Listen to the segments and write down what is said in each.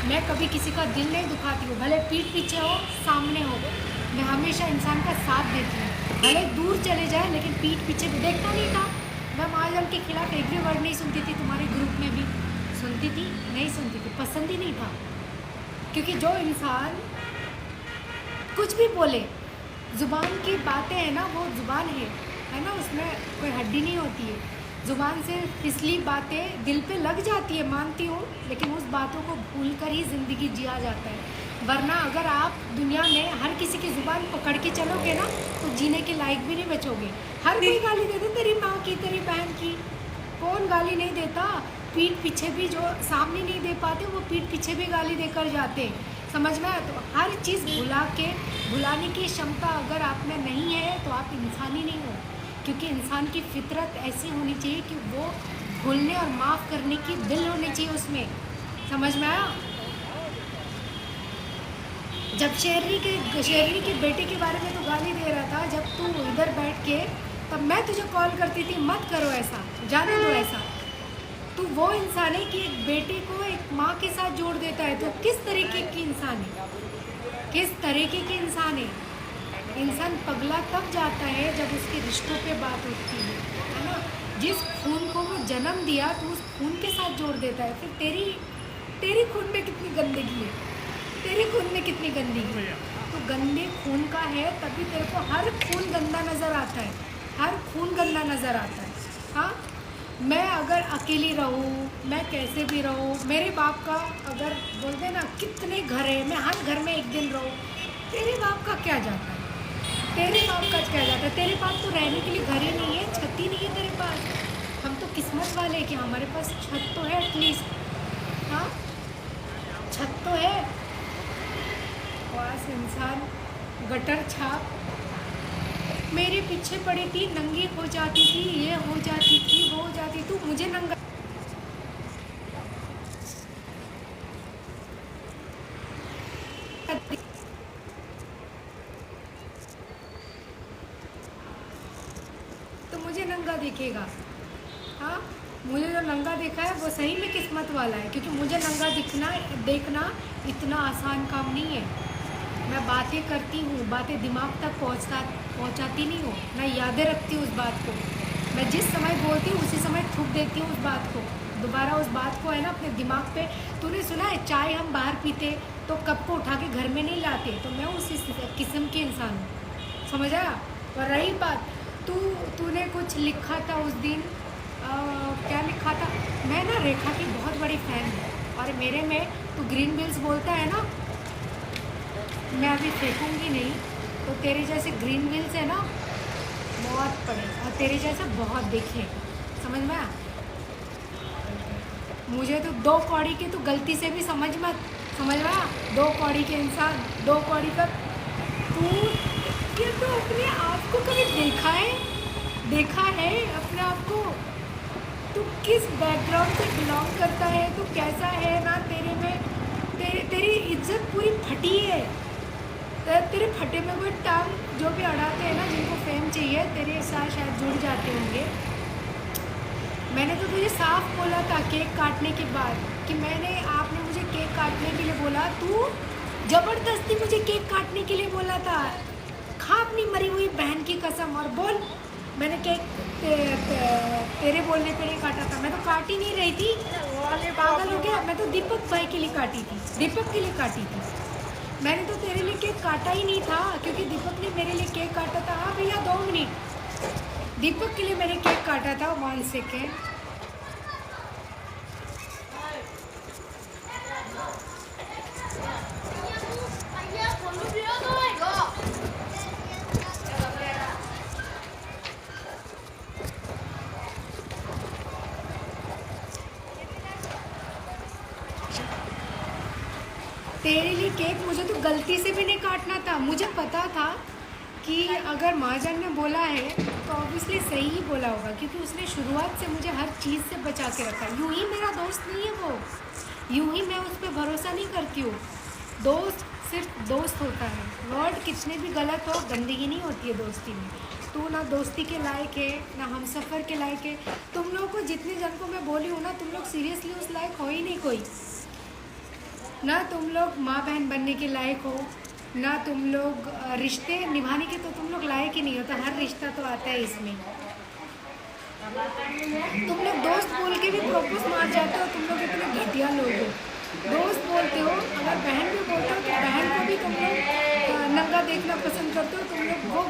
मैं कभी किसी का दिल नहीं दुखाती हूँ, भले पीठ पीछे हो सामने हो, मैं हमेशा इंसान का साथ देती हूँ। भले दूर चले जाए लेकिन पीठ पीछे भी देखता नहीं था। मैं महाजन के खिलाफ एक भी वर्ड नहीं सुनती थी, तुम्हारे ग्रुप में भी सुनती थी नहीं सुनती थी, पसंद ही नहीं था। क्योंकि जो इंसान कुछ भी बोले, ज़ुबान की बातें है ना, वो ज़ुबान है ना, उसमें कोई हड्डी नहीं होती है। ज़ुबान से पिछली बातें दिल पे लग जाती है, मानती हूँ, लेकिन उस बातों को भूल कर ही ज़िंदगी जिया जाता है। वरना अगर आप दुनिया में हर किसी की ज़ुबान पकड़ के चलोगे ना, तो जीने के लायक भी नहीं बचोगे। हर कोई गाली दे दे, तेरी माँ की, तेरी बहन की, कौन गाली नहीं देता। पीठ पीछे भी जो सामने नहीं दे पाते, वो पीठ पीछे भी गाली देकर जाते। समझ में आया? तो हर चीज़ भुलाने की क्षमता अगर आप में नहीं है तो आप इंसान ही नहीं हो। क्योंकि इंसान की फितरत ऐसी होनी चाहिए कि वो भूलने और माफ़ करने की दिल होनी चाहिए उसमें। समझ में आया? जब शेरनी के बेटे के बारे में तो गाली दे रहा था, जब तू इधर बैठ के, तब मैं तुझे कॉल करती थी मत करो ऐसा, जाने दो ऐसा। तू वो इंसान है कि एक बेटे को एक माँ के साथ जोड़ देता है। तो किस तरीके की इंसान है, किस तरीके के इंसान है? इंसान पगला तब जाता है जब उसके रिश्तों पे बात होती है ना। जिस खून को वो जन्म दिया तो उस खून के साथ जोड़ देता है। फिर तेरी खून में कितनी गंदगी है, तेरे खून में कितनी गंदगी है। तो गंदे खून का है तभी तेरे को हर खून गंदा नज़र आता है, हर खून गंदा नज़र आता है। हाँ, मैं अगर अकेली रहूँ, मैं कैसे भी रहूँ, मेरे बाप का अगर बोलते ना कितने घर है, मैं हर घर में एक दिन रहूँ, तेरे बाप का क्या जाता है? तेरे बाप का क्या जाता है? तेरे पास तो रहने के लिए घर ही नहीं है, छत ही नहीं है तेरे पास। हम तो किस्मत वाले हैं कि हमारे पास छत तो है एटलीस्ट। हाँ, छत तो है। वास इंसान, गटर छाप, मेरे पीछे पड़ी थी, नंगी हो जाती थी, ये हो जाती थी, वो हो जाती, तू मुझे नंगा तो मुझे नंगा दिखेगा। हाँ, मुझे जो नंगा देखा है वो सही में किस्मत वाला है, क्योंकि मुझे नंगा देखना इतना आसान काम नहीं है। मैं बातें करती हूँ, बातें दिमाग तक पहुँचाती नहीं हूँ, मैं यादें रखती हूँ उस बात को। मैं जिस समय बोलती हूँ उसी समय थूक देती हूँ उस बात को, दोबारा उस बात को है ना अपने दिमाग पे। तूने सुना है चाय हम बाहर पीते तो कप को उठा के घर में नहीं लाते, तो मैं उसी किस्म की इंसान हूँ। समझ आया? और रही बात, तूने कुछ लिखा था उस दिन, क्या लिखा था? मैं ना रेखा की बहुत बड़ी फ़ैन हूँ, और मेरे में तू ग्रीन बिल्स बोलता है ना, मैं अभी फेंकूंगी नहीं। तो तेरे जैसे ग्रीन व्हील्स है ना बहुत पड़े, और तेरे जैसे बहुत देखे। समझ में आया? मुझे तो दो कौड़ी की तो गलती से भी समझ में आया? दो कौड़ी के इंसान, दो कौड़ी का तू, ये तो अपने आप को कभी देखा है अपने आप को? तू किस बैकग्राउंड से बिलोंग करता है, तू कैसा है ना, तेरे में तेरी इज्जत पूरी फटी है। तेरे फटे में कोई टांग जो भी अड़ाते हैं ना, जिनको फेम चाहिए, तेरे साथ शायद जुड़ जाते होंगे। मैंने तो तुझे साफ बोला था केक काटने के बाद कि आपने मुझे केक काटने के लिए बोला, तू ज़बरदस्ती मुझे केक काटने के लिए बोला था। खा अपनी मरी हुई बहन की कसम और बोल, मैंने केक तेरे बोलने पे नहीं काटा था। मैं तो काट ही नहीं रही थी, पागल हो गया? मैं तो दीपक भाई के लिए काटी थी, दीपक के लिए काटी थी। मैंने तो तेरे लिए केक काटा ही नहीं था, क्योंकि दीपक ने मेरे लिए केक काटा था। हाँ भैया 2 मिनट, दीपक के लिए मैंने केक काटा था। 1 सेकेंड। तेरे लिए केक मुझे तो गलती से भी नहीं काटना था। मुझे पता था कि अगर महाजन ने बोला है तो ऑब्वियसली सही ही बोला होगा, क्योंकि उसने शुरुआत से मुझे हर चीज़ से बचा के रखा। यूं ही मेरा दोस्त नहीं है वो, यूं ही मैं उस पर भरोसा नहीं करती हूँ। दोस्त सिर्फ दोस्त होता है, वर्ड कितने भी गलत हो, गंदगी नहीं होती है दोस्ती में। तू ना दोस्ती के लायक है ना हम सफ़र के लायक है। तुम लोग को जितने जन को मैं बोली हूँ ना, तुम लोग सीरियसली उस लायक हो ही नहीं कोई। ना तुम लोग माँ बहन बनने के लायक हो, ना तुम लोग रिश्ते निभाने के तो तुम लोग लायक ही नहीं हो। तो हर रिश्ता तो आता है इसमें। तुम लोग दोस्त बोल के भी प्रपोज मार जाते हो। तुम लोग इतने घटिया लोग हो। दोस्त बोलते हो, अगर बहन भी बोलते हो तो बहन को भी तुम लोग नंगा देखना पसंद करते हो। तुम लोग वो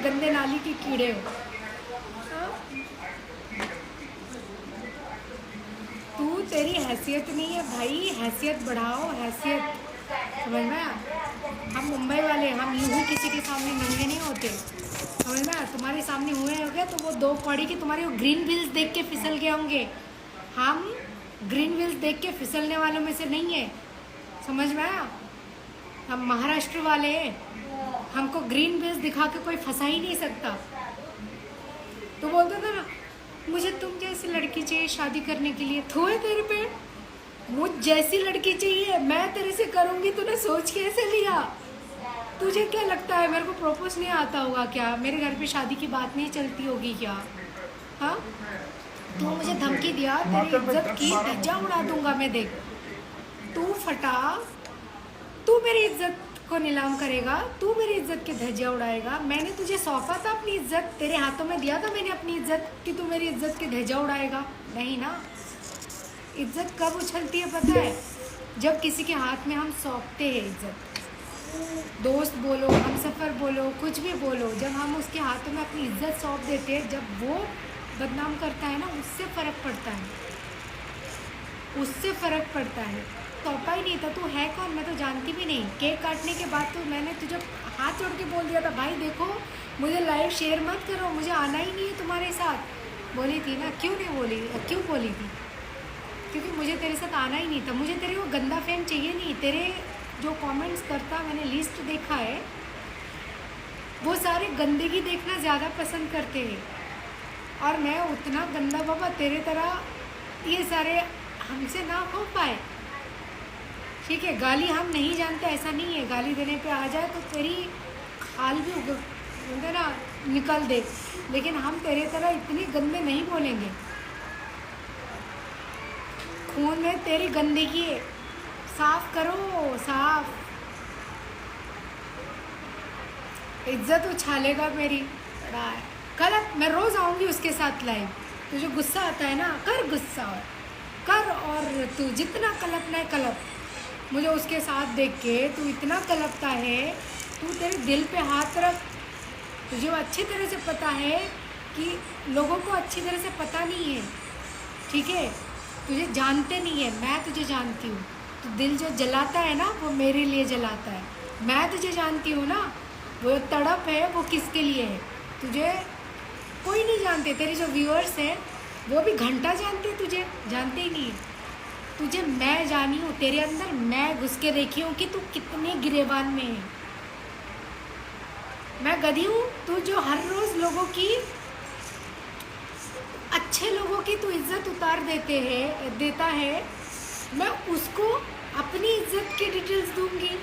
गंदे नाली के कीड़े हो। तू तेरी हैसियत नहीं है भाई, हैसियत बढ़ाओ, हैसियत। समझ में आया? हम मुंबई वाले, हम यूं ही किसी के सामने नंगे नहीं होते। समझ में आया? तुम्हारे सामने हुए होंगे तो वो 2 पौड़ी की तुम्हारी वो ग्रीन व्हील्स देख के फिसल गए होंगे। हम ग्रीन व्हील्स देख के फिसलने वालों में से नहीं है। समझ में आया? हम महाराष्ट्र वाले हैं, हमको ग्रीन व्हील्स दिखा के कोई फंसा ही नहीं सकता। तो बोलता था ना, मुझे तुम जैसी लड़की चाहिए शादी करने के लिए। थोड़े तेरे पे मुझ जैसी लड़की चाहिए, मैं तेरे से करूँगी। तूने सोच कैसे लिया? तुझे क्या लगता है मेरे को प्रपोज नहीं आता होगा क्या? मेरे घर पे शादी की बात नहीं चलती होगी क्या? हाँ, तू मुझे धमकी दिया, तेरी इज्जत की धज्जा उड़ा दूंगा मैं। देख, तू फटा, तू मेरी इज्जत को नीलाम करेगा, तू मेरी इज्जत के धज्जियाँ उड़ाएगा। मैंने तुझे सौंपा था अपनी इज्जत, तेरे हाथों में दिया था मैंने अपनी इज्जत कि तू मेरी इज्जत के धज्जियाँ उड़ाएगा? नहीं ना। इज्जत कब उछलती है पता है? जब किसी के हाथ में हम सौंपते हैं इज्जत। दोस्त बोलो, हमसफ़र बोलो, कुछ भी बोलो, जब हम उसके हाथों में अपनी इज्जत सौंप देते हैं, जब वो बदनाम करता है ना, उससे फ़र्क पड़ता है, उससे फ़र्क पड़ता है। सौंपा ही नहीं था। तू है कौन? मैं तो जानती भी नहीं। केक काटने के बाद तो मैंने तुझे हाथ जोड़ के बोल दिया था, भाई देखो मुझे लाइव शेयर मत करो, मुझे आना ही नहीं है तुम्हारे साथ। बोली थी ना? क्यों नहीं बोली? क्यों बोली थी? क्योंकि मुझे तेरे साथ आना ही नहीं था। मुझे तेरे वो गंदा फेम चाहिए नहीं। तेरे जो कमेंट्स करता, मैंने लिस्ट देखा है, वो सारे गंदगी देखना ज़्यादा पसंद करते हैं। और मैं उतना गंदा बाबा तेरे तरह ये सारे हमसे ना हो पाए। ठीक है, गाली हम नहीं जानते ऐसा नहीं है। गाली देने पे आ जाए तो तेरी खाल भी उगल ना निकल दे, लेकिन हम तेरे तरह इतनी गंदे नहीं बोलेंगे। खून में तेरी गंदगी है, साफ करो, साफ। इज्जत उछालेगा मेरी। कल मैं रोज़ आऊँगी उसके साथ लाइव। तुझे गुस्सा आता है ना, कर गुस्सा कर, और तू जितना कलपना है कलप। मुझे उसके साथ देख के तू इतना कलपता है, तू तेरे दिल पे हाथ रख। तुझे अच्छी तरह से पता है कि लोगों को अच्छी तरह से पता नहीं है। ठीक है, तुझे जानते नहीं है, मैं तुझे जानती हूँ। तो दिल जो जलाता है ना, वो मेरे लिए जलाता है। मैं तुझे जानती हूँ ना, वो तड़प है वो किसके लिए है। तुझे कोई नहीं जानते। तेरे जो व्यूअर्स हैं वो भी घंटा जानते, तुझे जानते ही नहीं है। तुझे मैं जानी हूँ, तेरे अंदर मैं घुस के देखी हूँ कि तू कितने गिरेबान में है। मैं गधी हूँ तू जो हर रोज़ लोगों की, अच्छे लोगों की तू इज्जत उतार देता है। मैं उसको अपनी इज्जत की डिटेल्स दूंगी,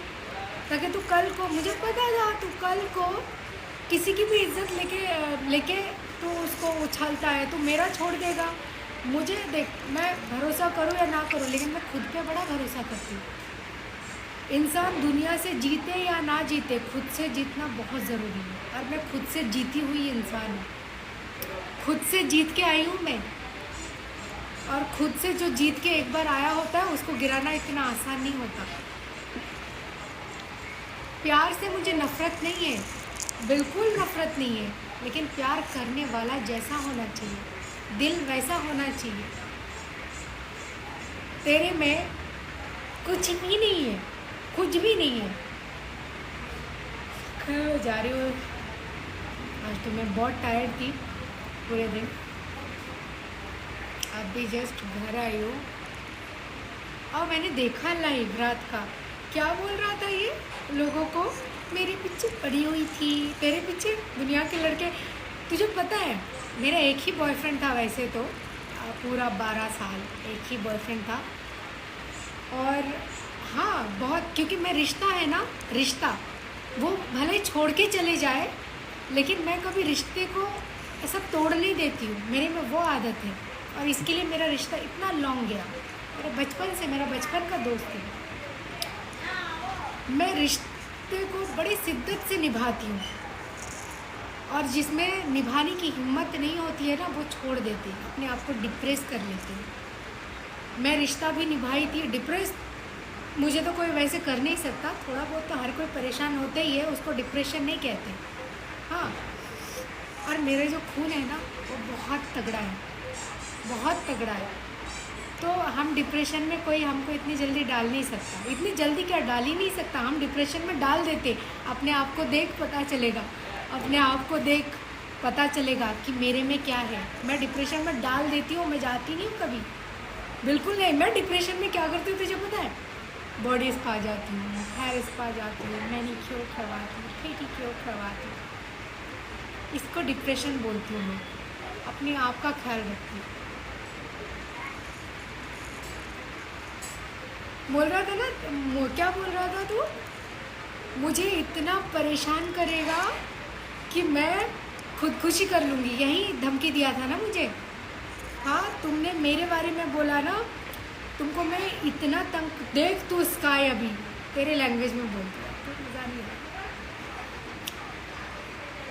ताकि तू कल को, मुझे पता था तू कल को किसी की भी इज्जत लेके तू उसको उछालता है, तू मेरा छोड़ देगा। मुझे देख, मैं भरोसा करूँ या ना करूँ, लेकिन मैं खुद पे बड़ा भरोसा करती हूँ। इंसान दुनिया से जीते या ना जीते, खुद से जीतना बहुत ज़रूरी है। और मैं खुद से जीती हुई इंसान हूँ, खुद से जीत के आई हूँ मैं। और खुद से जो जीत के एक बार आया होता है, उसको गिराना इतना आसान नहीं होता। प्यार से मुझे नफ़रत नहीं है, बिल्कुल नफ़रत नहीं है, लेकिन प्यार करने वाला जैसा होना चाहिए, दिल वैसा होना चाहिए। तेरे में कुछ भी नहीं है, कुछ भी नहीं है। मैं जा रही हूँ, आज तो मैं बहुत टायर्ड थी पूरे दिन। अभी जस्ट घर आई हूँ और मैंने देखा लाइव रात का, क्या बोल रहा था ये लोगों को, मेरे पीछे पड़ी हुई थी, तेरे पीछे दुनिया के लड़के। तुझे पता है मेरा एक ही बॉयफ्रेंड था, वैसे तो पूरा 12 साल एक ही बॉयफ्रेंड था। और हाँ बहुत, क्योंकि मैं रिश्ता है ना, रिश्ता वो भले छोड़ के चले जाए, लेकिन मैं कभी रिश्ते को ऐसा तोड़ नहीं देती हूँ, मेरे में वो आदत है। और इसके लिए मेरा रिश्ता इतना लॉन्ग गया, मेरा बचपन का दोस्त है। मैं रिश्ते को बड़ी शिद्दत से निभाती हूँ, और जिसमें निभाने की हिम्मत नहीं होती है ना, वो छोड़ देते हैं, अपने आप को डिप्रेस कर लेते हैं। मैं रिश्ता भी निभाई थी, डिप्रेस मुझे तो कोई वैसे कर नहीं सकता, थोड़ा बहुत तो हर कोई परेशान होते ही है, उसको डिप्रेशन नहीं कहते। हाँ, और मेरे जो खून है ना वो बहुत तगड़ा है, बहुत तगड़ा है। तो हम डिप्रेशन में कोई हमको इतनी जल्दी डाल नहीं सकता, इतनी जल्दी क्या डाल ही नहीं सकता, हम डिप्रेशन में डाल देते। अपने आप को देख पता चलेगा, अपने आप को देख पता चलेगा कि मेरे में क्या है। मैं डिप्रेशन में डाल देती हूँ, मैं जाती नहीं हूँ कभी, बिल्कुल नहीं। मैं डिप्रेशन में क्या करती हूँ तुझे पता है? बॉडी स्पा जाती हूँ, हेयर स्पा जाती हूँ, मैनीक्योर करवाती हूँ, पेडीक्योर करवाती हूँ। इसको डिप्रेशन बोलती हूँ मैं, अपने आप का ख्याल रखती हूँ। बोल रहा था ना, क्या बोल रहा था तू? मुझे इतना परेशान करेगा कि मैं खुदकुशी कर लूँगी, यही धमकी दिया था ना मुझे। हाँ, तुमने मेरे बारे में बोला ना, तुमको मैं इतना तंग, देख तू स्काई, अभी तेरे लैंग्वेज में बोल दिया तो मज़ा नहीं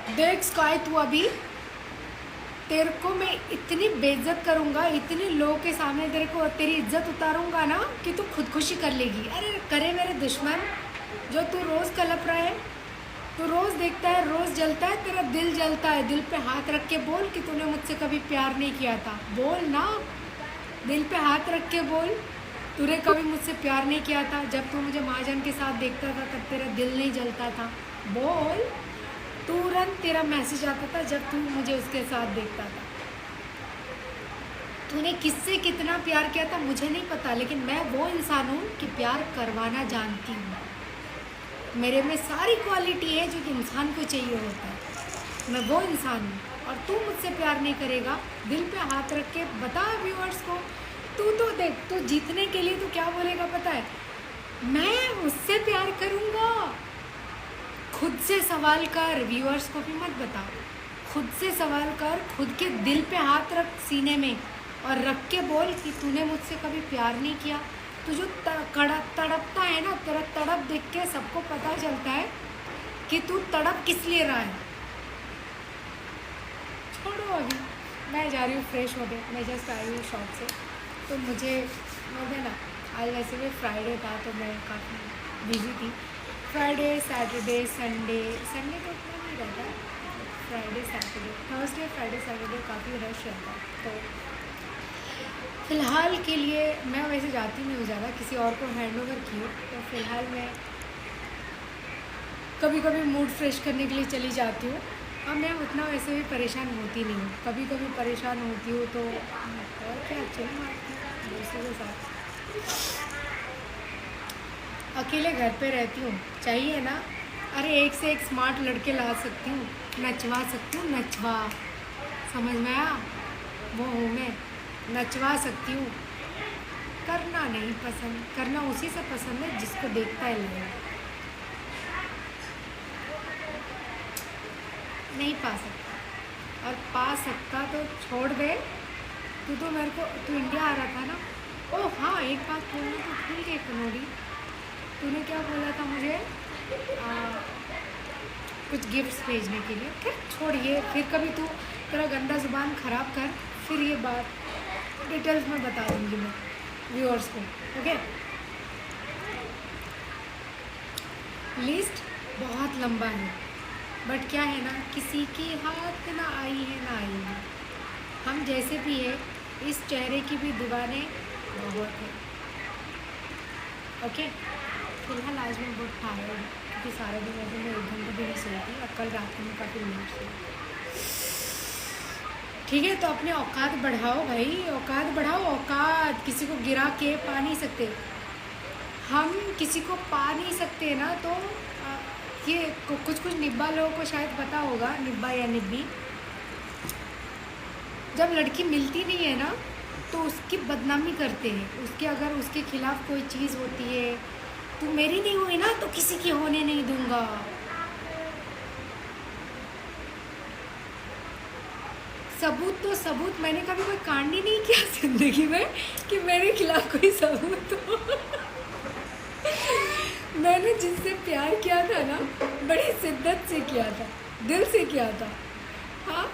आया। देख स्काई, तू अभी, तेरे को मैं इतनी बेइज्जत करूँगा, इतने लोगों के सामने तेरे को तेरी इज्जत उतारूँगा ना कि तू खुदकुशी कर लेगी। अरे करे मेरे दुश्मन, जो तू रोज़ कलप रहा है, तू रोज़ देखता है, रोज़ जलता है, तेरा दिल जलता है। दिल पे हाथ रख के बोल कि तूने मुझसे कभी प्यार नहीं किया था, बोल ना, दिल पे हाथ रख के बोल, तूने कभी मुझसे प्यार नहीं किया था। जब तू मुझे महाजन के साथ देखता था तब तेरा दिल नहीं जलता था, बोल। तुरंत तेरा मैसेज आता था जब तू मुझे उसके साथ देखता था। तूने किससे कितना प्यार किया था मुझे नहीं पता, लेकिन मैं वो इंसान हूँ कि प्यार करवाना जानती हूँ। मेरे में सारी क्वालिटी है जो कि इंसान को चाहिए होता है, मैं वो इंसान हूँ। और तू मुझसे प्यार नहीं करेगा, दिल पे हाथ रख के बता व्यूअर्स को। तू तो देख, तू जीतने के लिए तू क्या बोलेगा पता है? मैं उससे प्यार करूँगा। खुद से सवाल कर, व्यूअर्स को भी मत बता। खुद से सवाल कर, खुद के दिल पे हाथ रख सीने में और रख के बोल कि तूने मुझसे कभी प्यार नहीं किया। तू जो तड़पता है ना, तेरा तड़प देख के सबको पता चलता है कि तू तड़प किस लिए रहा है। छोड़ो, अभी मैं जा रही हूँ फ्रेश हो गए, मैं जस्ट आई हूँ शॉप से। तो मुझे ना आज वैसे भी फ्राइडे था तो मैं काफ़ी बिजी थी। फ्राइडे, सैटरडे, संडे तो उतना नहीं रहता, Friday Saturday, Thursday Friday Saturday काफ़ी रश रहता है। तो फ़िलहाल के लिए मैं वैसे जाती नहीं हूँ ज़्यादा, किसी और को हैंड ओवर की हो। तो फ़िलहाल मैं कभी कभी मूड फ्रेश करने के लिए चली जाती हूँ। अब मैं उतना वैसे भी परेशान होती नहीं हूँ, कभी कभी परेशान होती हूँ तो और क्या, चिल मारती हूँ दोस्तों के साथ। अकेले घर पे रहती हूँ, चाहिए ना, अरे एक से एक स्मार्ट लड़के ला सकती हूँ, नचवा सकती हूँ, नचवा, समझ में आया? वो हूँ मैं, नचवा सकती हूँ। करना नहीं पसंद, करना उसी से पसंद है जिसको देखता है लोग। नहीं पा सकता, और पा सकता तो छोड़ दे। तू मेरे को, तू इंडिया आ रहा था ना? ओह हाँ, एक बात बोलना तो भूल गई कनोडी, तूने क्या बोला था मुझे कुछ गिफ्ट्स भेजने के लिए। फिर छोड़िए, फिर कभी तू तेरा गंदा ज़ुबान ख़राब कर, फिर ये बात डिटेल्स में बता दूँगी मैं व्यूअर्स को, ओके? लिस्ट बहुत लंबा है, बट क्या है ना, किसी की हाथ ना आई है ना आई है। हम जैसे भी है, इस चेहरे की भी दीवानें बहुत है, ओके? फिलहाल आज मैं बहुत टायर्ड हूँ क्योंकि सारा दिन वैसे मैं 1 घंटे भी नहीं सोई थी, और कल रात में काफ़ी लेट सोई। ठीक है, तो अपने औकात बढ़ाओ भाई, औकात बढ़ाओ, औकात। किसी को गिरा के पा नहीं सकते, हम किसी को पा नहीं सकते ना। तो ये कुछ निब्बा लोगों को शायद पता होगा, निब्बा या निब्बी, जब लड़की मिलती नहीं है ना तो उसकी बदनामी करते हैं। उसके अगर उसके खिलाफ कोई चीज़ होती है, तू मेरी नहीं हुई ना तो किसी की होने नहीं दूंगा। सबूत तो सबूत, मैंने कभी कोई कांड ही नहीं किया जिंदगी में कि मेरे खिलाफ कोई सबूत हो। मैंने जिससे किया था ना, बड़ी शिद्दत से किया था, दिल से किया था। हाँ,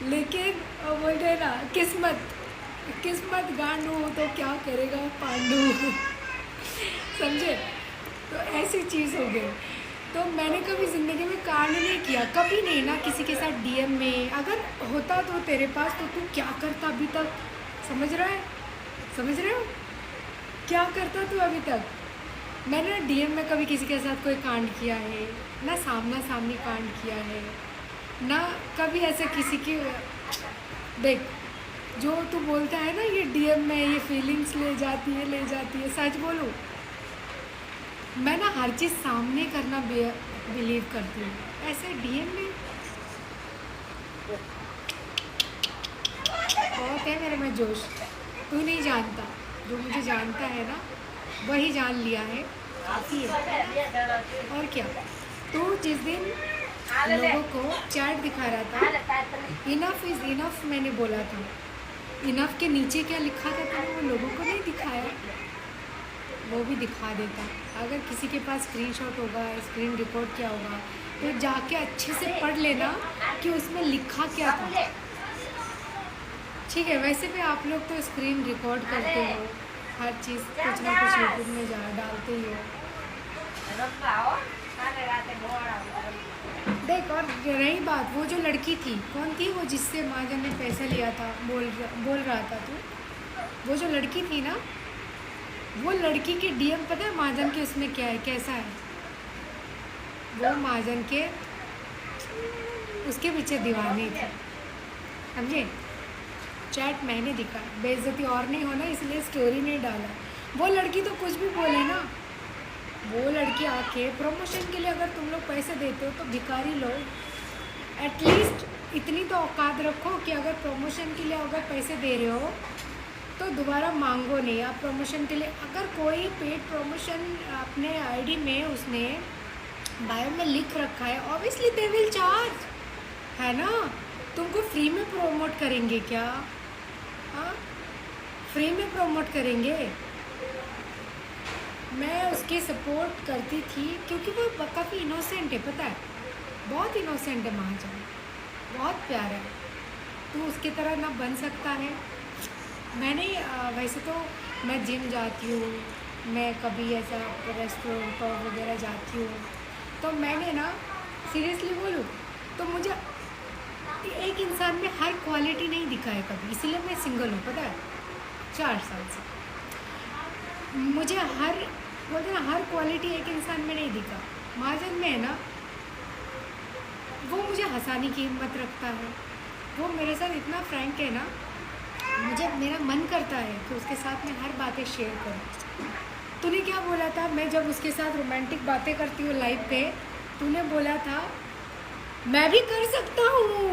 लेकिन बोलते हैं ना, किस्मत गांडू हो तो क्या करेगा पांडू। समझे? तो ऐसी चीज़ हो गई। तो मैंने कभी ज़िंदगी में कांड नहीं किया, कभी नहीं ना किसी के साथ डीएम में। अगर होता तो तेरे पास तो तू क्या करता अभी तक? समझ रहा है? समझ रहे हो क्या करता तू अभी तक? मैंने ना डीएम में कभी किसी के साथ कोई कांड किया है ना, सामना सामनी कांड किया है ना, कभी ऐसे किसी की। देख, जो तू बोलता है ना ये डीएम में ये फीलिंग्स ले जाती है, सच बोलूँ, मैं ना हर चीज़ सामने करना बिलीव करती हूँ। ऐसे डीएम में बहुत है मेरे में जोश, तू नहीं जानता। जो मुझे जानता है ना वही जान लिया है, काफ़ी है। और क्या, तो जिस दिन लोगों को चैट दिखा रहा था, इनफ इज़ इनफ मैंने बोला था, इनफ के नीचे क्या लिखा था तूने वो लोगों को नहीं दिखाया? वो भी दिखा देता। अगर किसी के पास स्क्रीनशॉट होगा, स्क्रीन रिकॉर्ड किया होगा, तो जाके अच्छे से पढ़ लेना कि उसमें लिखा क्या था। ठीक है, वैसे भी आप लोग तो स्क्रीन रिकॉर्ड करते हो, हर चीज़ कुछ ना कुछ यूट्यूब में डालते ही हो। देख, और रही बात, वो जो लड़की थी, कौन थी वो जिससे महाजन ने पैसा लिया था, बोल रहा था तू, वो जो लड़की थी ना, वो लड़की के डीएम पता है महाजन के उसमें क्या है, कैसा है? वो महाजन के उसके पीछे दीवानी थी, समझे? चैट मैंने दिखा, बेइज्जती और नहीं होना इसलिए स्टोरी नहीं डाला। वो लड़की तो कुछ भी बोले ना, वो लड़की आके प्रमोशन के लिए अगर तुम लोग पैसे देते हो तो भिखारी लोग एटलीस्ट इतनी तो औकात रखो कि अगर प्रमोशन के लिए अगर पैसे दे रहे हो तो दोबारा मांगो नहीं। आप प्रमोशन के लिए अगर कोई पेड प्रमोशन अपने आईडी में उसने बायो में लिख रखा है, ऑब्वियसली दे विल चार्ज, है ना? तुमको फ्री में प्रमोट करेंगे क्या? हाँ, फ्री में प्रमोट करेंगे। मैं उसकी सपोर्ट करती थी क्योंकि वो काफ़ी इनोसेंट है, पता है, बहुत इनोसेंट है महाजन, बहुत प्यारा है। तू उसकी तरह ना बन सकता है। मैंने वैसे तो मैं जिम जाती हूँ, मैं कभी ऐसा रेस्टोरेंट पर वगैरह जाती हूँ, तो मैंने ना सीरियसली बोलूँ तो मुझे एक इंसान में हर क्वालिटी नहीं दिखा है कभी, इसीलिए मैं सिंगल हूँ, पता है, 4 साल से। मुझे बोलते ना हर क्वालिटी एक इंसान में नहीं दिखा। महाजन में है ना, वो मुझे हंसाने की हिम्मत रखता है, वो मेरे साथ इतना फ्रैंक है ना, मुझे मेरा मन करता है कि उसके साथ मैं हर बातें शेयर करूँ। तूने क्या बोला था, मैं जब उसके साथ रोमांटिक बातें करती हूँ लाइव पे, तूने बोला था मैं भी कर सकता हूँ,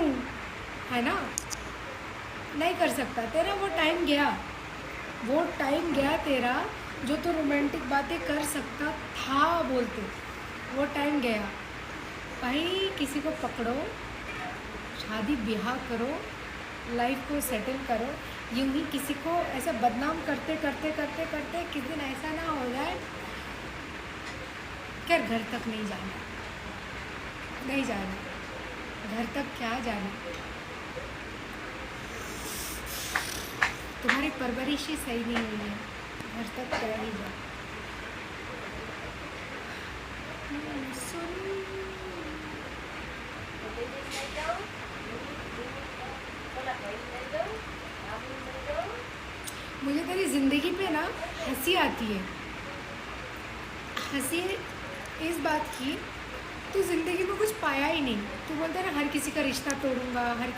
है ना? नहीं कर सकता, तेरा वो टाइम गया तेरा, जो तो रोमांटिक बातें कर सकता था बोलते, वो टाइम गया भाई। किसी को पकड़ो, शादी ब्याह करो, लाइफ को सेटल करो। यूँ ही किसी को ऐसा बदनाम करते करते करते करते किस दिन ऐसा ना हो जाए कि घर तक नहीं जाना, घर तक क्या जाना। तुम्हारी परवरिश ही सही नहीं हुई है, घर तक क्या ही जा। मुझे तेरी ज़िंदगी पे ना हंसी आती है, हंसी इस बात की, तू ज़िंदगी में कुछ पाया ही नहीं। तू बोलता है ना हर किसी का रिश्ता तोड़ूंगा, हर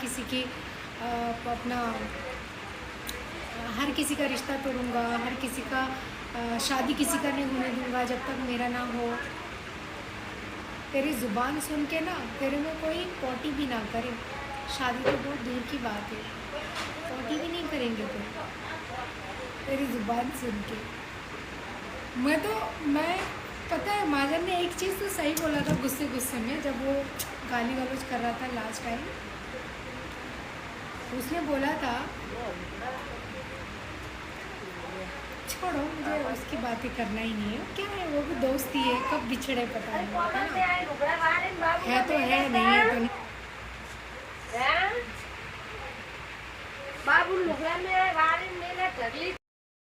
किसी का रिश्ता तोड़ूंगा, हर किसी का शादी किसी का नहीं होने दूंगा जब तक मेरा ना हो। तेरी ज़ुबान सुन के ना तेरे में कोई पोटी भी ना करे, शादी तो बहुत दूर की बात है, पोटी भी नहीं करेंगे तेरी ज़ुबान सुन के। मैं पता है, महाजन ने एक चीज़ तो सही बोला था गुस्से में, जब वो गाली गलौज कर रहा था लास्ट टाइम, उसने बोला था छोड़ो, मुझे उसकी बातें करना ही नहीं है। क्या है, वो भी दोस्ती है, कब बिछड़े पता नहीं, है तो है, नहीं है तो नहीं। बाबू लुगड़ा में वारी में ढगली